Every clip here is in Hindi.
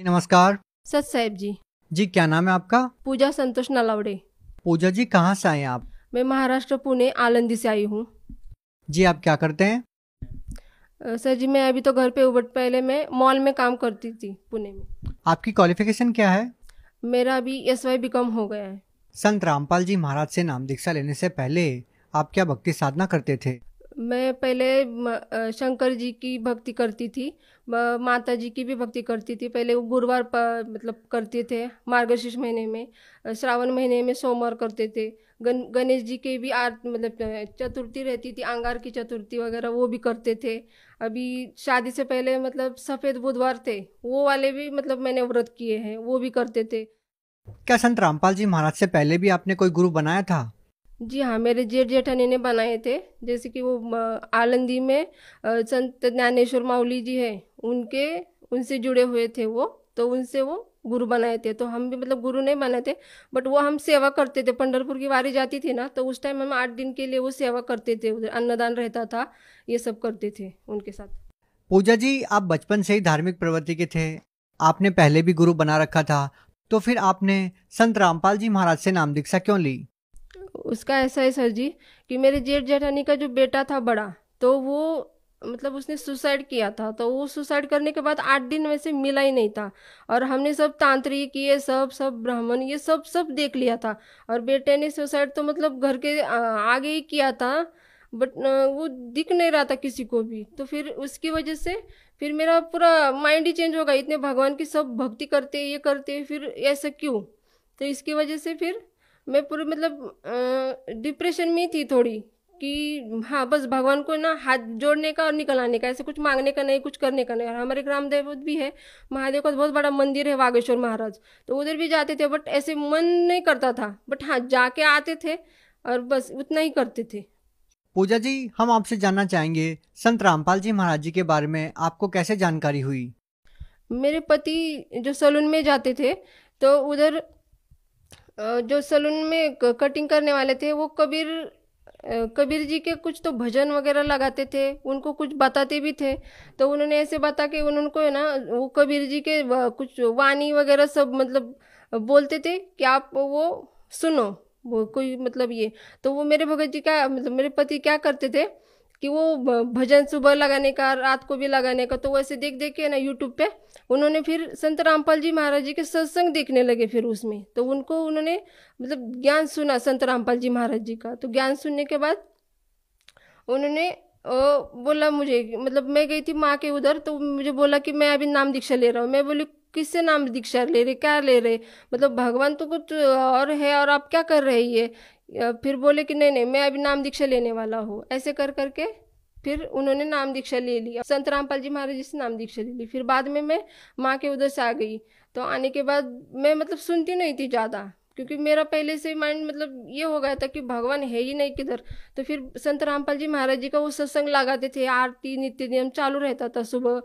नमस्कार। सत साहेब जी। जी, क्या नाम है आपका? पूजा संतोष नलावड़े। पूजा जी, कहाँ से आए हैं आप? मैं महाराष्ट्र पुणे आलंदी से आई हूँ। जी, आप क्या करते हैं? सर जी, मैं अभी तो घर पे हूँ, बट पहले मैं मॉल में काम करती थी पुणे में। आपकी क्वालिफिकेशन क्या है? मेरा अभी एसवाई बीकॉम हो गया है। संत रामपाल जी महाराज से नाम दीक्षा लेने से पहले आप क्या भक्ति साधना करते थे? मैं पहले शंकर जी की भक्ति करती थी। माता जी की भी भक्ति करती थी। पहले वो गुरुवार मतलब करते थे मार्गशीर्ष महीने में। श्रावण महीने में सोमवार करते थे। गणेश जी के भी मतलब चतुर्थी रहती थी, अंगार की चतुर्थी वगैरह वो भी करते थे। अभी शादी से पहले मतलब सफ़ेद बुधवार थे, वो वाले भी मतलब मैंने व्रत किए हैं, वो भी करते थे। क्या संत रामपाल जी महाराज से पहले भी आपने कोई गुरु बनाया था? जी हाँ, मेरे जेठ जेठानी ने बनाए थे। जैसे कि वो आलंदी में संत ज्ञानेश्वर माउली जी है, उनके उनसे जुड़े हुए थे वो। तो उनसे वो गुरु बनाए थे। तो हम भी मतलब गुरु नहीं बनाए थे, बट वो हम सेवा करते थे। पंढरपुर की वारी जाती थी ना, तो उस टाइम हम 8 दिन के लिए वो सेवा करते थे। उधर अन्नदान रहता था, ये सब करते थे उनके साथ। पूजा जी, आप बचपन से ही धार्मिक प्रवृत्ति के थे। आपने पहले भी गुरु बना रखा था, तो फिर आपने संत रामपाल जी महाराज से नाम दीक्षा क्यों ली? उसका ऐसा है सर जी, कि मेरे जेठ जेठानी का जो बेटा था बड़ा, तो वो मतलब उसने सुसाइड किया था। तो वो सुसाइड करने के बाद 8 दिन वैसे मिला ही नहीं था। और हमने सब तांत्रिक ये सब सब ब्राह्मण ये सब सब देख लिया था। और बेटे ने सुसाइड तो मतलब घर के आगे ही किया था। बट वो दिख नहीं रहा था किसी को भी। तो फिर उसकी वजह से फिर मेरा पूरा माइंड ही चेंज हो गया। इतने भगवान की सब भक्ति करते ये करते, फिर ऐसा क्यों? तो इसकी वजह से फिर मैं पूरी मतलब डिप्रेशन में ही थी थोड़ी, कि हाँ बस भगवान को ना हाथ जोड़ने का और निकल आने का, ऐसे कुछ मांगने का नहीं, कुछ करने का नहीं। और हमारे ग्राम देवत भी है, महादेव का बहुत बड़ा मंदिर है वागेश्वर महाराज, तो उधर भी जाते थे। बट ऐसे मन नहीं करता था, बट हाँ जाके आते थे और बस उतना ही करते थे। पूजा जी, हम आपसे जानना चाहेंगे संत रामपाल जी महाराज जी के बारे में आपको कैसे जानकारी हुई? मेरे पति जो सलून में जाते थे, तो उधर जो सलून में कटिंग करने वाले थे, वो कबीर जी के कुछ तो भजन वगैरह लगाते थे, उनको कुछ बताते भी थे। तो उन्होंने ऐसे बता के उनको है ना, वो कबीर जी के कुछ वाणी वगैरह सब मतलब बोलते थे कि आप वो सुनो, वो कोई मतलब ये। तो वो मेरे भगत जी क्या मतलब मेरे पति क्या करते थे कि वो भजन सुबह लगाने का, रात को भी लगाने का। तो वैसे देख देख के ना यूट्यूब पे उन्होंने फिर संत रामपाल जी महाराज जी के सत्संग देखने लगे। फिर उसमें तो उनको उन्होंने मतलब ज्ञान सुना संत रामपाल जी महाराज जी का। तो ज्ञान सुनने के बाद उन्होंने बोला मुझे, मतलब मैं गई थी माँ के उधर, तो मुझे बोला कि मैं अभी नाम दीक्षा ले रहा हूँ। मैं बोली किससे नाम दीक्षा ले रहे, क्या ले रहे? मतलब भगवान तो कुछ और है और आप क्या कर रही है? फिर बोले कि नहीं नहीं, मैं अभी नाम दीक्षा लेने वाला हूँ। ऐसे कर करके फिर उन्होंने नाम दीक्षा ले लिया, संत रामपाल जी महाराज जी से नाम दीक्षा ले ली। फिर बाद में मैं माँ के उधर से आ गई। तो आने के बाद मैं मतलब सुनती नहीं थी ज़्यादा, क्योंकि मेरा पहले से माइंड मतलब ये हो गया था कि भगवान है ही नहीं किधर। तो फिर संत रामपाल जी महाराज जी का वो सत्संग लगाते थे, आरती नित्य नियम चालू रहता था सुबह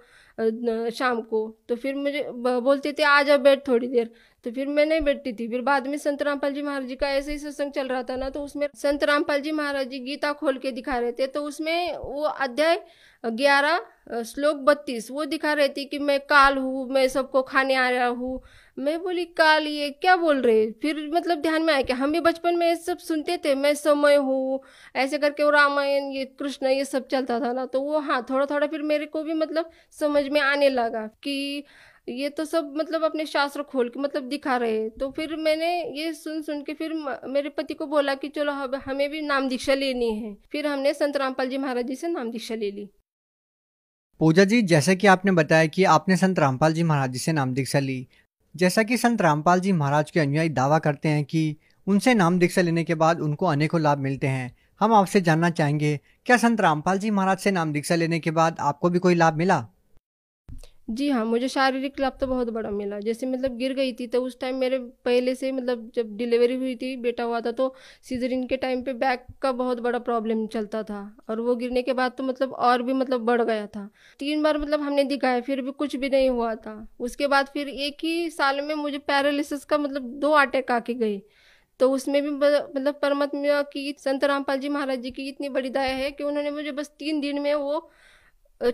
शाम को। तो फिर मुझे बोलते थे आ जा बैठ थोड़ी देर। तो फिर मैं नहीं बैठती थी। फिर बाद में संत रामपाल जी महाराज जी का ऐसे ही सत्संग चल रहा था ना, तो उसमें संत रामपाल जी महाराज जी गीता खोल के दिखा रहे थे। तो उसमें वो अध्याय 11 श्लोक 32 वो दिखा रहे थे कि मैं काल हूँ, मैं सबको खाने आ रहा हूँ। मैं बोली काल, ये क्या बोल रहे? फिर मतलब ध्यान में आया कि हम भी बचपन में ये सब सुनते थे, मैं समय हूँ ऐसे करके। वो रामायण ये कृष्ण ये सब चलता था ना, तो वो हाँ थोड़ा थोड़ा फिर मेरे को भी मतलब समझ में आने लगा कि ये तो सब मतलब अपने शास्त्र खोल के मतलब दिखा रहे हैं। तो फिर मैंने ये सुन सुन के फिर मेरे पति को बोला कि चलो अब हमें भी नाम दीक्षा लेनी है। फिर हमने संत रामपाल जी महाराज जी से नाम दीक्षा ले ली। पूजा जी, जैसे कि आपने बताया कि आपने संत रामपाल जी महाराज जी से नाम दीक्षा ली, जैसा कि संत रामपाल जी महाराज के अनुयायी दावा करते हैं कि उनसे नाम दीक्षा लेने के बाद उनको अनेकों लाभ मिलते हैं, हम आपसे जानना चाहेंगे क्या संत रामपाल जी महाराज से नाम दीक्षा लेने के बाद आपको भी कोई लाभ मिला? जी हाँ, मुझे शारीरिक लाभ तो बहुत बड़ा मिला। जैसे मतलब गिर गई थी, तो उस टाइम मेरे पहले से मतलब जब डिलीवरी हुई थी, बेटा हुआ था, तो सीजरिन के टाइम पे बैक का बहुत बड़ा प्रॉब्लम चलता था। और वो गिरने के बाद तो मतलब और भी मतलब बढ़ गया था। 3 बार मतलब हमने दिखाया, फिर भी कुछ भी नहीं हुआ था। उसके बाद फिर एक ही साल में मुझे पैरालिसिस का मतलब 2 अटैक आके गए। तो उसमें भी मतलब परमात्मा की, संत रामपाल जी महाराज जी की इतनी बड़ी दया है कि उन्होंने मुझे बस 3 दिन में वो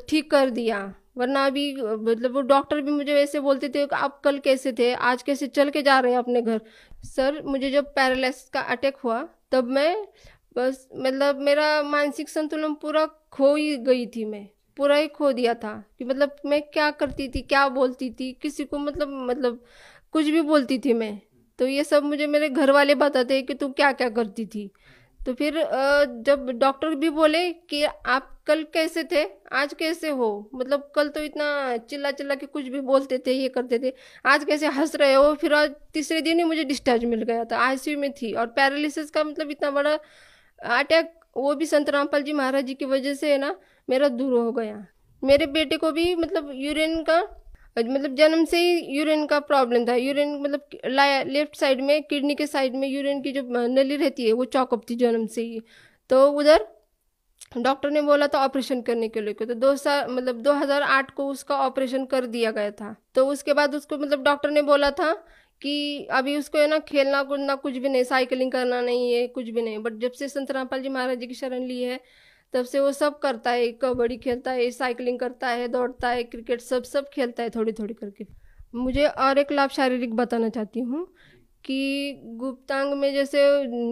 ठीक कर दिया। वरना अभी मतलब वो डॉक्टर भी मुझे वैसे बोलते थे कि आप कल कैसे थे, आज कैसे चल के जा रहे हैं अपने घर। सर मुझे जब पैरालिसिस का अटैक हुआ तब मैं बस मतलब मेरा मानसिक संतुलन पूरा खो ही गई थी, मैं पूरा ही खो दिया था कि मतलब मैं क्या करती थी, क्या बोलती थी, किसी को मतलब कुछ भी बोलती थी मैं। तो ये सब मुझे मेरे घर वाले बताते हैं कि तू क्या क्या करती थी। तो फिर जब डॉक्टर भी बोले कि आप कल कैसे थे, आज कैसे हो, मतलब कल तो इतना चिल्ला चिल्ला के कुछ भी बोलते थे, ये करते थे, आज कैसे हंस रहे हो। फिर आज तीसरे दिन ही मुझे डिस्चार्ज मिल गया था, आईसीयू में थी। और पैरालिसिस का मतलब इतना बड़ा अटैक, वो भी संत रामपाल जी महाराज जी की वजह से है ना, मेरा दूर हो गया। मेरे बेटे को भी मतलब यूरिन का मतलब जन्म से ही यूरिन का प्रॉब्लम था। यूरिन मतलब लेफ्ट साइड में किडनी के साइड में यूरिन की जो नली रहती है वो चौकअप थी जन्म से ही। तो उधर डॉक्टर ने बोला था ऑपरेशन करने के लिए, तो 2 साल मतलब 2008 को उसका ऑपरेशन कर दिया गया था। तो उसके बाद उसको मतलब डॉक्टर ने बोला था कि अभी उसको है ना खेलना कूदना कुछ भी नहीं, साइकिलिंग करना नहीं है, कुछ भी नहीं। बट जब से संत रामपाल जी महाराज जी की शरण ली है तब से वो सब करता है, कबड्डी खेलता है, साइकिलिंग करता है, दौड़ता है, क्रिकेट सब सब खेलता है थोड़ी थोड़ी करके। मुझे और एक लाभ शारीरिक बताना चाहती हूँ कि गुप्तांग में जैसे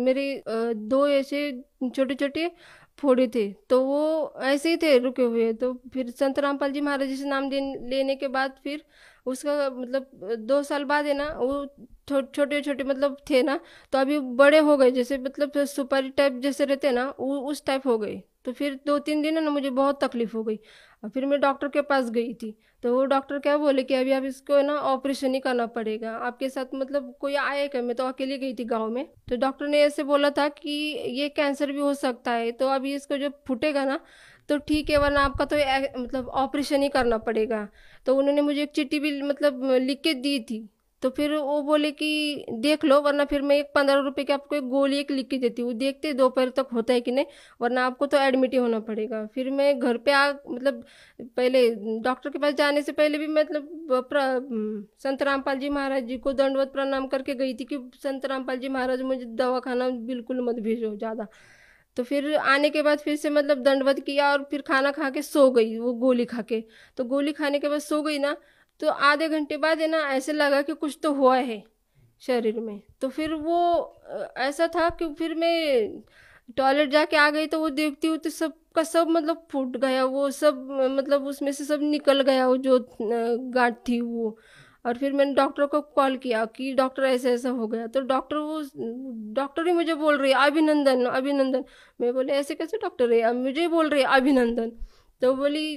मेरी 2 ऐसे छोटे छोटे फोड़े थे, तो वो ऐसे ही थे रुके हुए। तो फिर संत रामपाल जी महाराज जी से नाम लेने के बाद फिर उसका मतलब 2 साल बाद है ना वो छोटे छोटे मतलब थे ना, तो अभी बड़े हो गए, जैसे मतलब सुपारी टाइप जैसे रहते हैं ना वो उस टाइप हो गए। तो फिर 2-3 दिन है ना मुझे बहुत तकलीफ हो गई। और फिर मैं डॉक्टर के पास गई थी, तो वो डॉक्टर क्या बोले कि अभी आप इसको है ना ऑपरेशन ही करना पड़ेगा, आपके साथ मतलब कोई आए क्या। मैं तो अकेले गई थी गांव में। तो डॉक्टर ने ऐसे बोला था कि ये कैंसर भी हो सकता है, तो अभी इसको जब फूटेगा ना तो ठीक है, वरना आपका तो मतलब ऑपरेशन ही करना पड़ेगा। तो उन्होंने मुझे एक चिट्ठी भी मतलब लिख के दी थी। तो फिर वो बोले कि देख लो, वरना फिर मैं एक 15 रुपए की आपको एक गोली एक लिख के देती हूँ, देखते दोपहर तक होता है कि नहीं, वरना आपको तो एडमिट ही होना पड़ेगा। फिर मैं घर पे आ मतलब पहले डॉक्टर के पास जाने से पहले भी मतलब संत रामपाल जी महाराज जी को दंडवत प्रणाम करके गई थी कि संत रामपाल जी महाराज मुझे दवाखाना बिल्कुल मत भेजो ज़्यादा। तो फिर आने के बाद फिर से मतलब दंडवत किया और फिर खाना खा के सो गई वो गोली खा के। तो गोली खाने के बाद सो गई ना, तो आधे घंटे बाद है ना ऐसे लगा कि कुछ तो हुआ है शरीर में। तो फिर वो ऐसा था कि फिर मैं टॉयलेट जाके आ गई, तो वो देखती हूँ तो सब का सब मतलब फूट गया, वो सब मतलब उसमें से सब निकल गया वो जो गांठ थी वो। और फिर मैंने डॉक्टर को कॉल किया कि डॉक्टर ऐसा ऐसा हो गया। तो डॉक्टर ही मुझे बोल रही है अभिनंदन अभिनंदन। मैं बोले ऐसे कैसे डॉक्टर है, अब मुझे बोल रही है अभिनंदन। तो बोली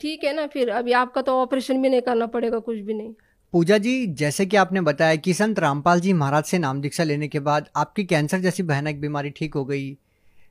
ठीक है ना, फिर अभी आपका तो ऑपरेशन भी नहीं करना पड़ेगा, कुछ भी नहीं। पूजा जी, जैसे कि आपने बताया कि संत रामपाल जी महाराज से नाम दीक्षा लेने के बाद आपकी कैंसर जैसी भयानक बीमारी ठीक हो गई।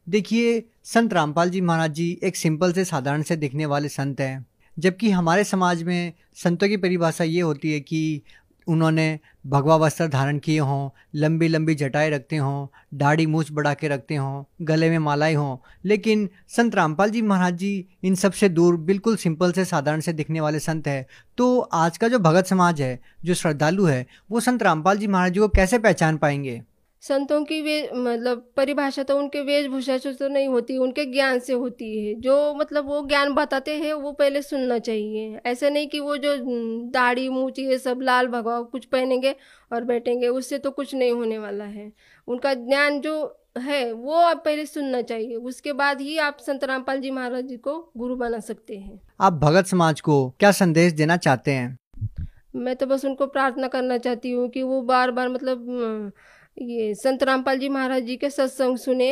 देखिए, संत रामपाल जी महाराज जी एक सिंपल से साधारण से दिखने वाले संत हैं, जबकि हमारे समाज में संतों की परिभाषा ये होती है कि उन्होंने भगवा वस्त्र धारण किए हों, लंबी लंबी जटाएं रखते हों, दाढ़ी मूछ बढ़ा के रखते हों, गले में मालाएं हों। लेकिन संत रामपाल जी महाराज जी इन सब से दूर बिल्कुल सिंपल से साधारण से दिखने वाले संत है। तो आज का जो भगत समाज है, जो श्रद्धालु है, वो संत रामपाल जी महाराज जी को कैसे पहचान पाएंगे? संतों की वे मतलब परिभाषा तो उनके वेशभूषा से तो नहीं होती, उनके ज्ञान से होती है। जो मतलब वो ज्ञान बताते हैं वो पहले सुनना चाहिए। ऐसा नहीं कि वो जो दाढ़ी मूंछ ये सब लाल भगवा कुछ पहनेंगे और बैठेंगे, उससे तो कुछ नहीं होने वाला है। उनका ज्ञान जो है वो आप पहले सुनना चाहिए, उसके बाद ही आप संत रामपाल जी महाराज जी को गुरु बना सकते हैं। आप भगत समाज को क्या संदेश देना चाहते हैं? मैं तो बस उनको प्रार्थना करना चाहती हूँ कि वो बार बार मतलब ये संत रामपाल जी महाराज जी के सत्संग सुने,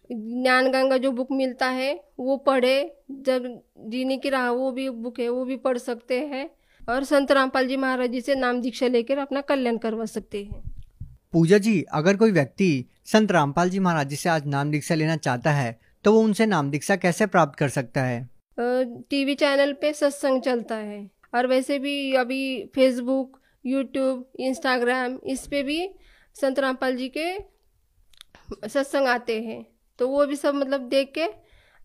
ज्ञान गंगा जो बुक मिलता है वो पढ़े, जब जीने की राह वो भी बुक है वो भी पढ़ सकते हैं, और संत रामपाल जी महाराज जी से नाम दीक्षा लेकर अपना कल्याण करवा सकते हैं। पूजा जी, अगर कोई व्यक्ति संत रामपाल जी महाराज जी से आज नाम दीक्षा लेना चाहता है तो वो उनसे नाम दीक्षा कैसे प्राप्त कर सकता है? टीवी चैनल पे सत्संग चलता है, और वैसे भी अभी फेसबुक, यूट्यूब, इंस्टाग्राम इस पे भी संत रामपाल जी के सत्संग आते हैं। तो वो भी सब मतलब देख के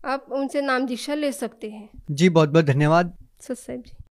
आप उनसे नाम दीक्षा ले सकते हैं। जी, बहुत बहुत धन्यवाद। सत्संग जी।